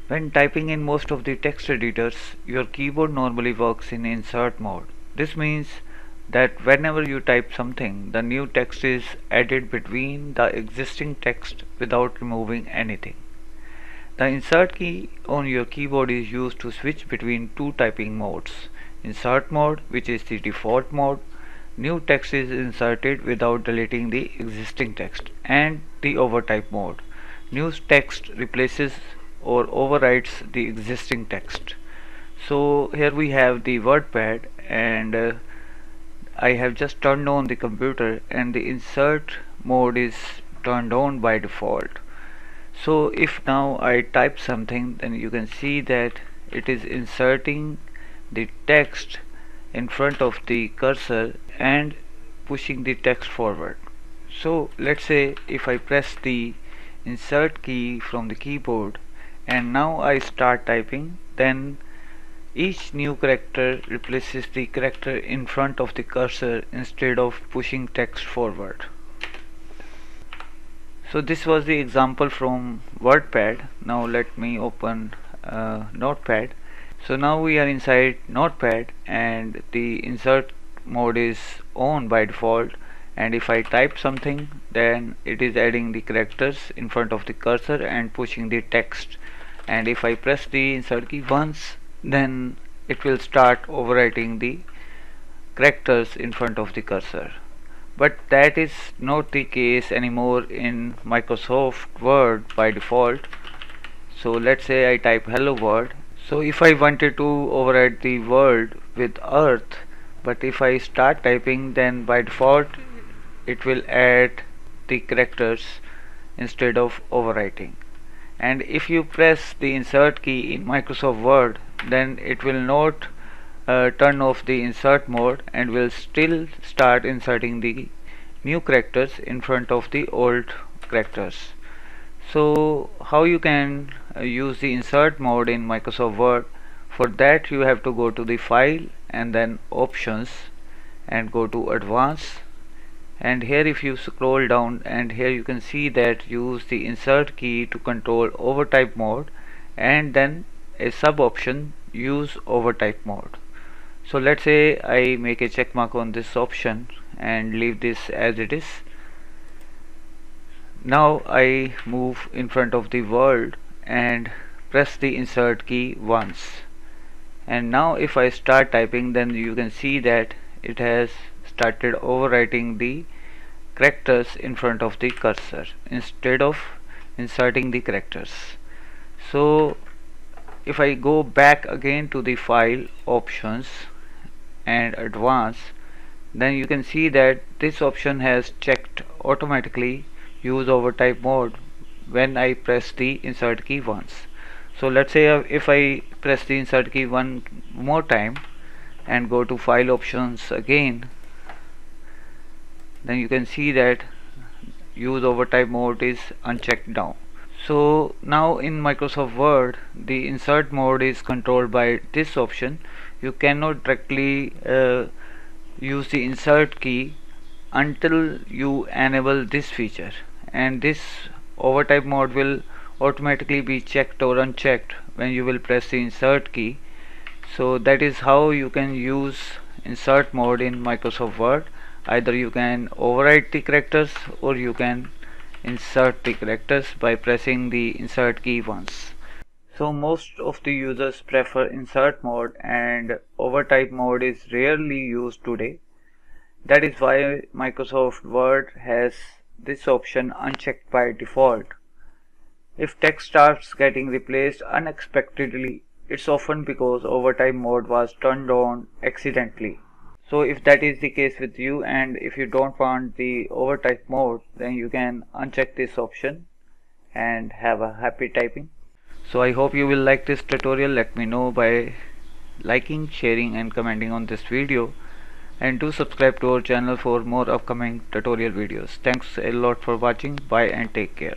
When typing in most of the text editors, your keyboard normally works in insert mode. This means that whenever you type something, the new text is added between the existing text without removing anything. The insert key on your keyboard is used to switch between two typing modes. Insert mode, which is the default mode, new text is inserted without deleting the existing text, and the overtype mode. New text replaces or overwrites the existing text. So here we have the WordPad, and I have just turned on the computer, and the insert mode is turned on by default. So if now I type something, then you can see that it is inserting the text in front of the cursor and pushing the text forward. So let's say if I press the insert key from the keyboard and now I start typing, then each new character replaces the character in front of the cursor instead of pushing text forward. So this was the example from WordPad. Now let me open Notepad. So now we are inside Notepad and the insert mode is on by default, and if I type something, then it is adding the characters in front of the cursor and pushing the text, and if I press the insert key once, then it will start overwriting the characters in front of the cursor. But that is not the case anymore in Microsoft Word by default. So let's say I type hello world. So if I wanted to overwrite the word with earth, but if I start typing, then by default it will add the characters instead of overwriting. And if you press the insert key in Microsoft Word, then it will not turn off the insert mode and will still start inserting the new characters in front of the old characters. So how you can use the insert mode in Microsoft Word? For that you have to go to the file and then options and go to advanced, and here if you scroll down, and here you can see that use the insert key to control overtype mode, and then a sub option use overtype mode. So let's say I make a check mark on this option and leave this as it is. Now I move in front of the word and press the insert key once, and now if I start typing, then you can see that it has started overwriting the characters in front of the cursor instead of inserting the characters. So if I go back again to the file options and advanced, then you can see that this option has checked automatically use overtype mode when I press the insert key once. So let's say if I press the insert key one more time and go to file options again, then you can see that use overtype mode is unchecked down. So now in Microsoft Word, the insert mode is controlled by this option. You cannot directly use the insert key until you enable this feature, and this overtype mode will automatically be checked or unchecked when you will press the insert key. So that is how you can use insert mode in Microsoft Word. Either you can overwrite the characters or you can insert the characters by pressing the insert key once. So most of the users prefer insert mode, and overtype mode is rarely used today. That is why Microsoft Word has this option unchecked by default. If text starts getting replaced unexpectedly, it's often because overtype mode was turned on accidentally. So if that is the case with you, and if you don't want the overtype mode, then you can uncheck this option and have a happy typing. So I hope you will like this tutorial. Let me know by liking, sharing and commenting on this video, and do subscribe to our channel for more upcoming tutorial videos. Thanks a lot for watching. Bye and take care.